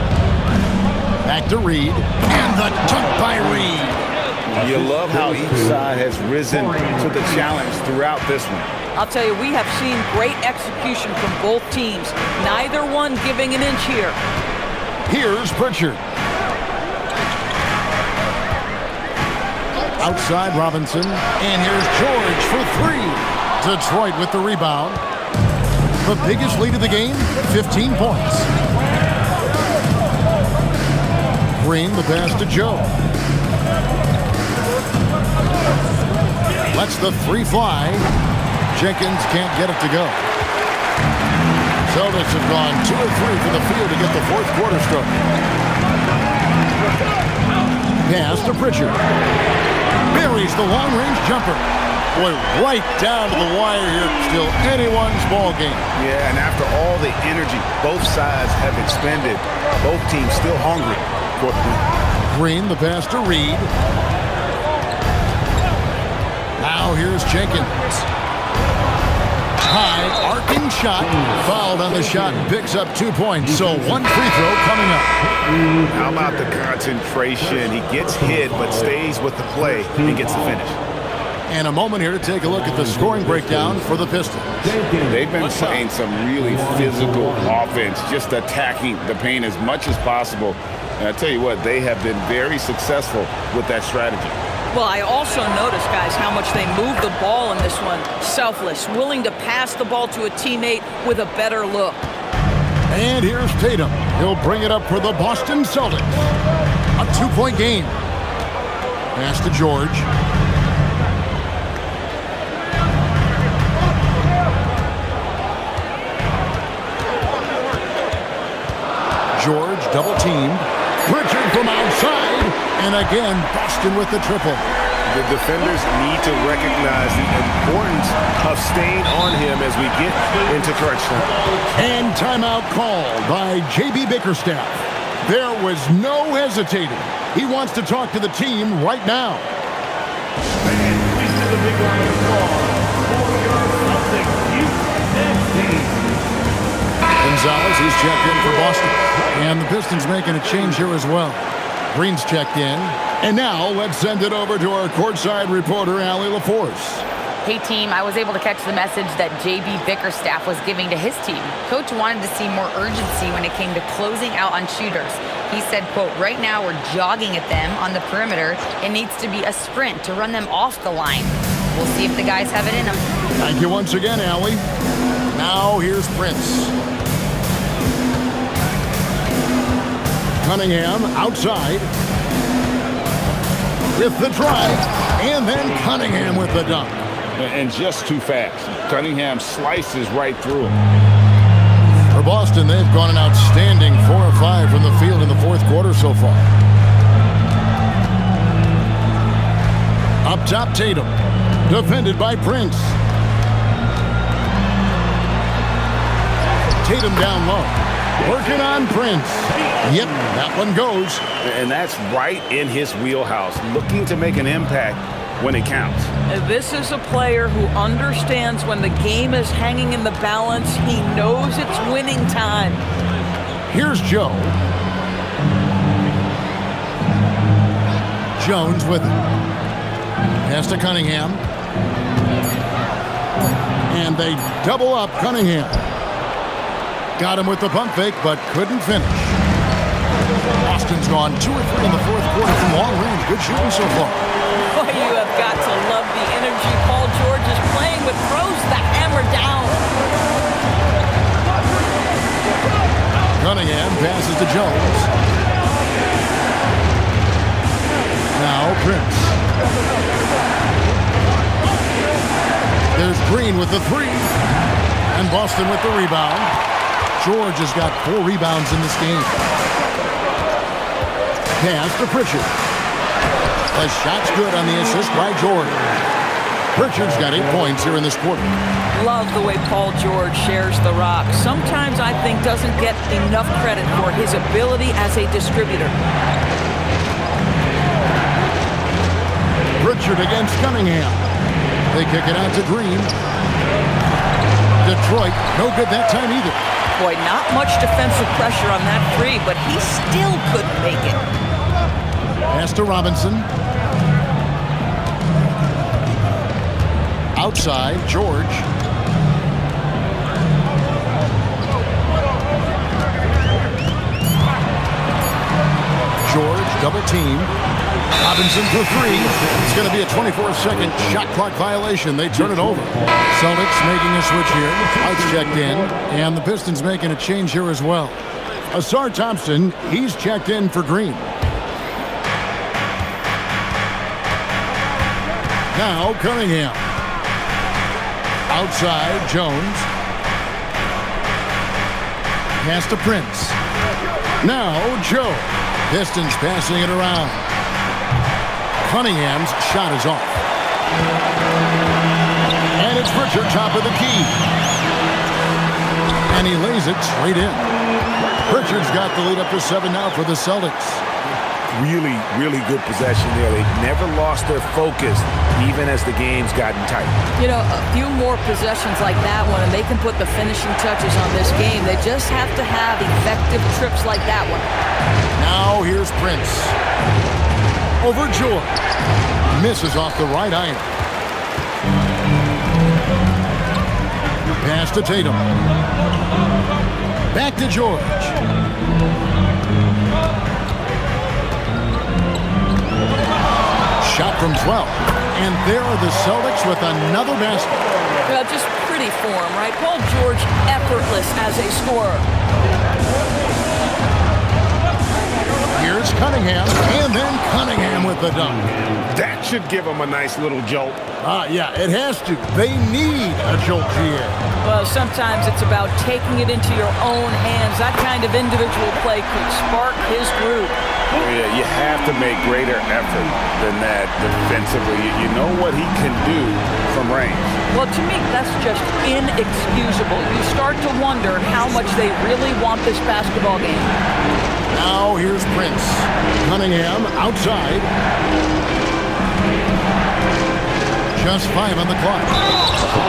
Back to Reed. And the dunk by Reed. You love how each side has risen to the challenge throughout this one. I'll tell you, we have seen great execution from both teams. Neither one giving an inch here. Here's Pritchard. Outside Robinson. And here's George for three. Detroit with the rebound. The biggest lead of the game, 15 points. Green the pass to Joe. Lets the three fly. Jenkins can't get it to go. Celtics have gone 2 or 3 from the field to get the fourth quarter started. Pass to Pritchard. Buries the long-range jumper. Boy, right down to the wire here. Still anyone's ball game. Yeah, and after all the energy both sides have expended, both teams still hungry. Green the pass to Reed. Now here's Jenkins. High arcing shot. Fouled on the shot. Picks up 2 points. So one free throw coming up. How about the concentration? He gets hit but stays with the play and gets the finish. And a moment here to take a look at the scoring breakdown for the Pistons. They've been playing some really physical offense, just attacking the paint as much as possible. And I tell you what, they have been very successful with that strategy. Well, I also noticed, guys, how much they move the ball in this one. Selfless, willing to pass the ball to a teammate with a better look. And here's Tatum. He'll bring it up for the Boston Celtics. A 2-point game. Pass to George. George double teamed. Pritchard from outside. And again, Boston with the triple. The defenders need to recognize the importance of staying on him as we get into crunch time. And timeout called by J.B. Bickerstaff. There was no hesitating. He wants to talk to the team right now. And this is a big round of applause for your Celtics youth team. Gonzalez, he's checked in for Boston. And the Pistons making a change here as well. Green's checked in. And now let's send it over to our courtside reporter, Allie LaForce. Hey, team, I was able to catch the message that J.B. Bickerstaff was giving to his team. Coach wanted to see more urgency when it came to closing out on shooters. He said, quote, right now we're jogging at them on the perimeter. It needs to be a sprint to run them off the line. We'll see if the guys have it in them. Thank you once again, Allie. Now here's Prince. Cunningham outside with the drive, and then Cunningham with the dunk. And just too fast. Cunningham slices right through it. For Boston, they've gone an outstanding 4 of 5 from the field in the fourth quarter so far. Up top, Tatum. Defended by Prince. Tatum down low. Working on Prince. Yep, that one goes. And that's right in his wheelhouse, looking to make an impact when it counts. This is a player who understands when the game is hanging in the balance. He knows it's winning time. Here's Joe. Jones with it. Pass to Cunningham. And they double up Cunningham. Got him with the pump fake, but couldn't finish. Boston's gone 2 or 3 in the fourth quarter from long range. Good shooting so far. Boy, you have got to love the energy Paul George is playing with. Throws the hammer down. Cunningham passes to Jones. Now Prince. There's Green with the 3. And Boston with the rebound. George has got 4 rebounds in this game. Pass to Pritchard. The shot's good on the assist by George. Pritchard's got 8 points here in this quarter. Love the way Paul George shares the rock. Sometimes I think doesn't get enough credit for his ability as a distributor. Pritchard against Cunningham. They kick it out to Green. Detroit, no good that time either. Boy, not much defensive pressure on that 3, but he still couldn't make it. Pass to Robinson. Outside, George. George, double team. Robinson for 3. It's going to be a 24-second shot clock violation. They turn it over. Celtics making a switch here. White's checked in. And the Pistons making a change here as well. Asar Thompson, he's checked in for Green. Now Cunningham. Outside, Jones. Pass to Prince. Now Joe. Pistons passing it around. Cunningham's shot is off. And it's Pritchard, top of the key. And he lays it straight in. Pritchard's got the lead up to 7 now for the Celtics. Really, really good possession there. They've never lost their focus, even as the game's gotten tight. You know, a few more possessions like that one, and they can put the finishing touches on this game. They just have to have effective trips like that one. Now here's Prince. Over George. Misses off the right iron. Pass to Tatum. Back to George. Shot from 12. And there are the Celtics with another basket. Well, just pretty form, right? Paul George, effortless as a scorer. Here's Cunningham, and then Cunningham with the dunk. That should give them a nice little jolt. Yeah, it has to. They need a jolt here. Well, sometimes it's about taking it into your own hands. That kind of individual play could spark his groove. Yeah, you have to make greater effort than that defensively. You know what he can do from range. Well, to me, that's just inexcusable. You start to wonder how much they really want this basketball game. Now here's Prince. Cunningham outside. Just 5 on the clock.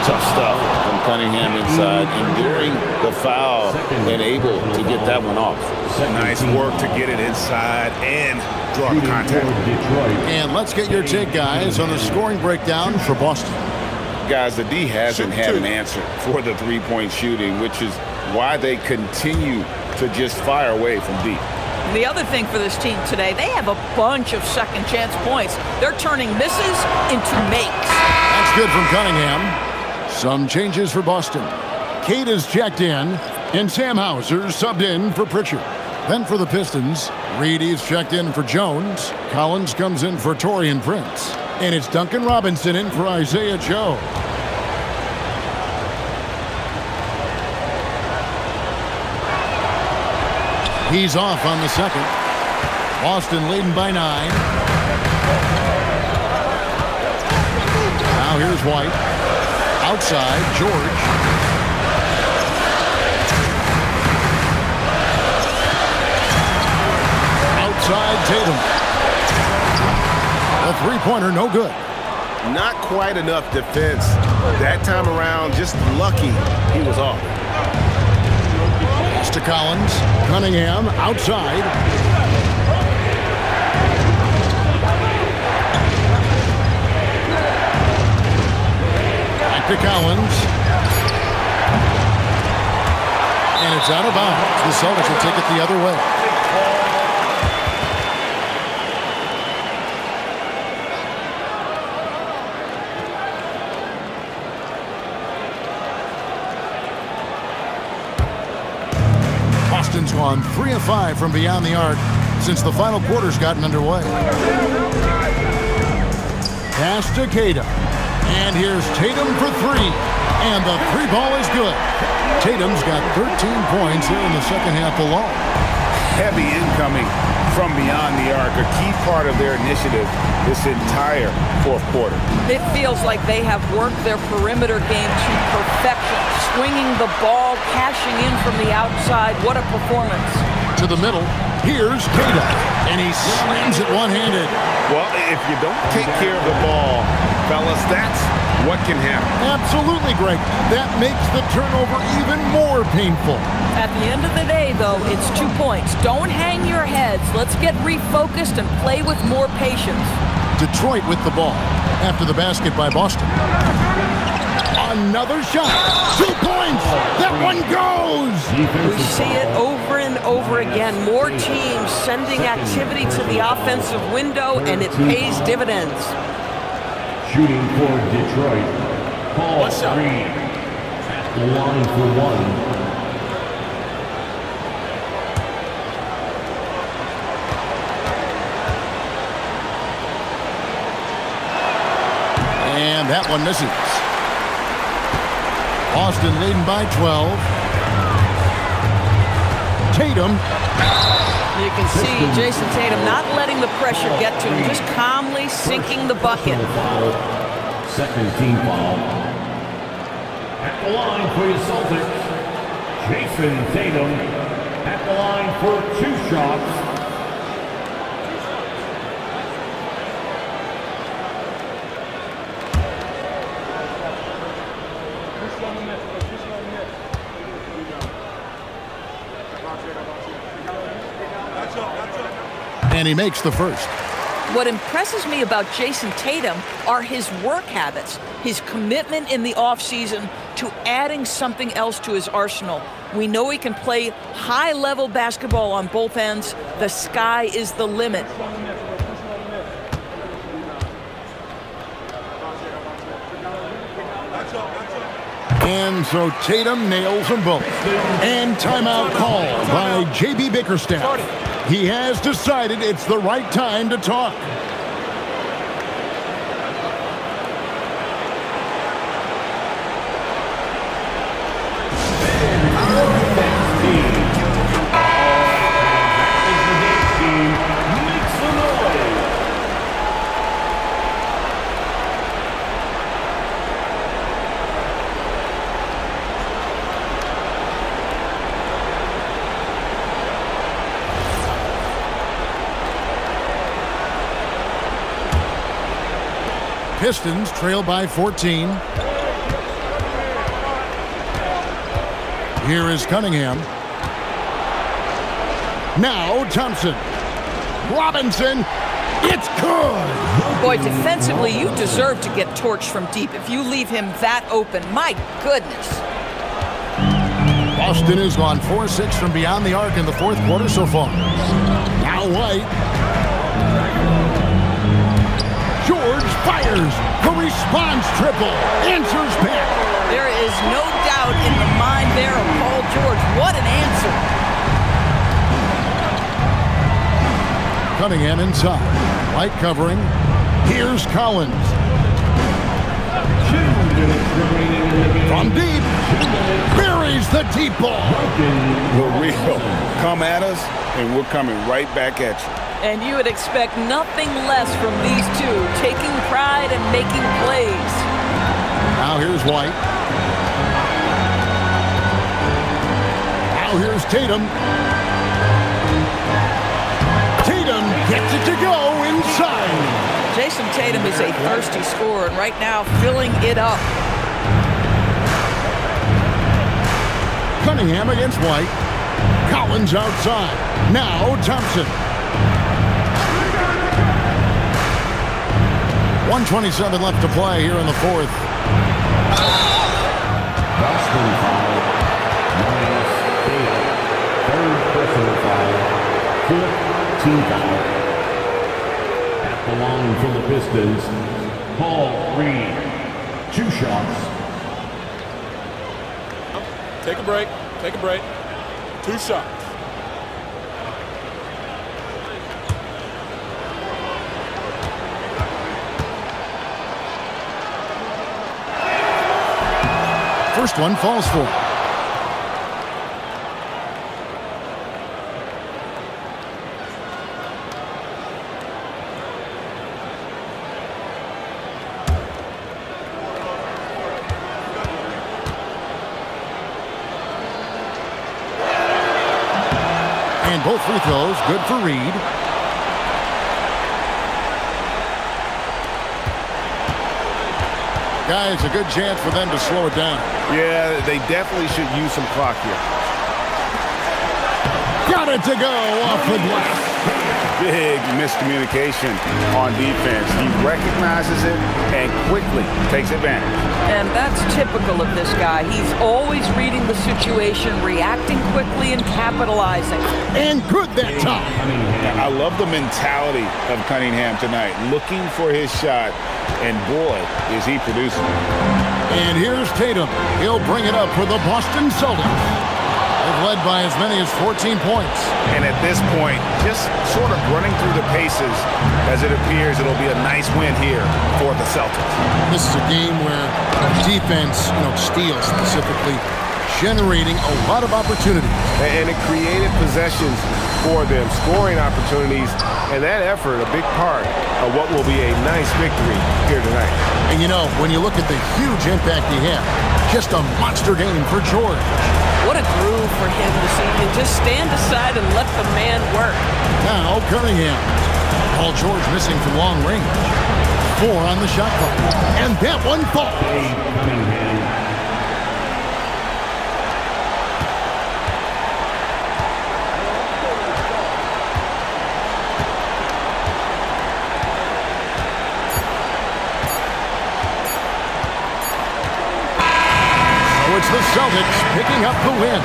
Tough stuff from Cunningham inside, enduring the foul and able to get that one off. Nice work to get it inside and draw the contact. And let's get your take, guys, on the scoring breakdown for Boston. Guys, the D hasn't had an answer for the three-point shooting, which is why they continue to just fire away from deep. The other thing for this team today, they have a bunch of second chance points. They're turning misses into makes. That's good from Cunningham. Some changes for Boston. Cade is checked in, and Sam Hauser subbed in for Pritchard. Then for the Pistons, Reedy's checked in for Jones. Collins comes in for Taurean Prince. And it's Duncan Robinson in for Isaiah Joe. He's off on the second. Boston leading by 9. Now here's White. Outside, George. Outside, Tatum. A three-pointer, no good. Not quite enough defense. That time around, just lucky he was off. Pass to Collins. Cunningham outside. Back to Collins. And it's out of bounds. The Celtics will take it the other way. Boston's gone 3 of 5 from beyond the arc since the final quarter's gotten underway. Pass to Tatum. And here's Tatum for 3. And the 3 ball is good. Tatum's got 13 points here in the second half alone. Heavy incoming from beyond the arc, a key part of their initiative this entire fourth quarter. It feels like they have worked their perimeter game to perfection. Swinging the ball, cashing in from the outside. What a performance. To the middle. Here's Tatum. And he slams it one-handed. Well, if you don't take care of the ball, fellas, that's what can happen. Absolutely, Greg. That makes the turnover even more painful. At the end of the day, though, it's 2 points. Don't hang your heads. Let's get refocused and play with more patience. Detroit with the ball after the basket by Boston. Another shot. 2 points. That one goes. We see it over and over again. More teams sending activity to the offensive window, and it pays dividends. Shooting for Detroit, Paul Green at the line for 1. And that one misses. Boston leading by 12. Tatum. You can see Jason Tatum not letting the pressure get to him, just calmly sinking the bucket. Second team foul. At the line for your Celtics, Jason Tatum. At the line for 2 shots. And he makes the first. What impresses me about Jason Tatum are his work habits, his commitment in the offseason to adding something else to his arsenal. We know he can play high-level basketball on both ends. The sky is the limit. And so Tatum nails them both. And timeout called by J.B. Bickerstaff. He has decided it's the right time to talk. Pistons trail by 14. Here is Cunningham. Now Thompson. Robinson. It's good. Boy, defensively, you deserve to get torched from deep if you leave him that open. My goodness. Boston has gone 4-6 from beyond the arc in the fourth quarter so far. Now White. George fires. The response triple. Answers back. There is no doubt in the mind there of Paul George. What an answer. Cunningham inside. White covering. Here's Collins. From deep. Buries the deep ball. The real come at us, and we're coming right back at you. And you would expect nothing less from these two, taking pride and making plays. Now here's White. Now here's Tatum. Tatum gets it to go inside. Jason Tatum is a thirsty scorer, and right now filling it up. Cunningham against White. Collins outside. Now Thompson. 1:27 left to play here in the fourth. Boston foul. Minus Tatum. Third personal foul. Fourth team foul. At the line for the Pistons, Paul Reed. 2 shots. Take a break. Take a break. 2 shots. First one falls for. And both free throws good for Reed. Guys, a good chance for them to slow it down. Yeah, they definitely should use some clock here. Got it to go off the glass. Big miscommunication on defense. He recognizes it and quickly takes advantage. And that's typical of this guy. He's always reading the situation, reacting quickly, and capitalizing. And good that time. I love the mentality of Cunningham tonight, looking for his shot, and boy, is he producing. And here's Tatum. He'll bring it up for the Boston Celtics. They've led by as many as 14 points. And at this point, just sort of running through the paces, as it appears it'll be a nice win here for the Celtics. This is a game where defense, steals specifically, generating a lot of opportunities. And it created possessions for them, scoring opportunities, and that effort a big part of what will be a nice victory here tonight. And when you look at the huge impact he had, just a monster game for George. What a groove for him this evening. Just stand aside and let the man work. Now Cunningham. Paul George missing from long range. 4 on the shot clock. And that one falls. It's the Celtics picking up the win.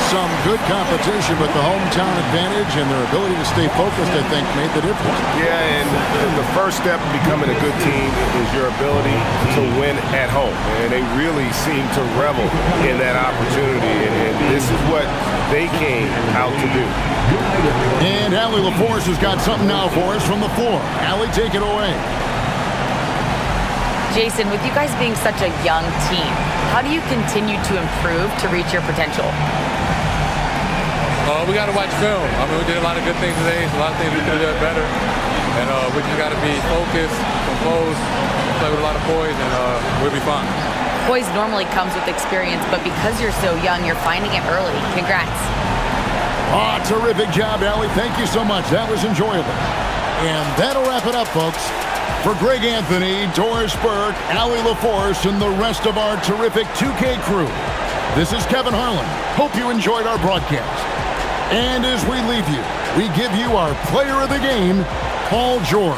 Some good competition, but the hometown advantage and their ability to stay focused, I think, made the difference. Yeah, and the first step of becoming a good team is your ability to win at home. And they really seem to revel in that opportunity, and this is what they came out to do. And Allie LaForce has got something now for us from the floor. Allie, take it away. Jason, with you guys being such a young team, how do you continue to improve to reach your potential? We got to watch film. We did a lot of good things today. A lot of things we could have done better. And we just got to be focused, composed, play with a lot of poise, and we'll be fine. Poise normally comes with experience, but because you're so young, you're finding it early. Congrats. Terrific job, Allie. Thank you so much. That was enjoyable. And that'll wrap it up, folks. For Greg Anthony, Doris Burke, Allie LaForce, and the rest of our terrific 2K crew, this is Kevin Harlan. Hope you enjoyed our broadcast. And as we leave you, we give you our player of the game, Paul George.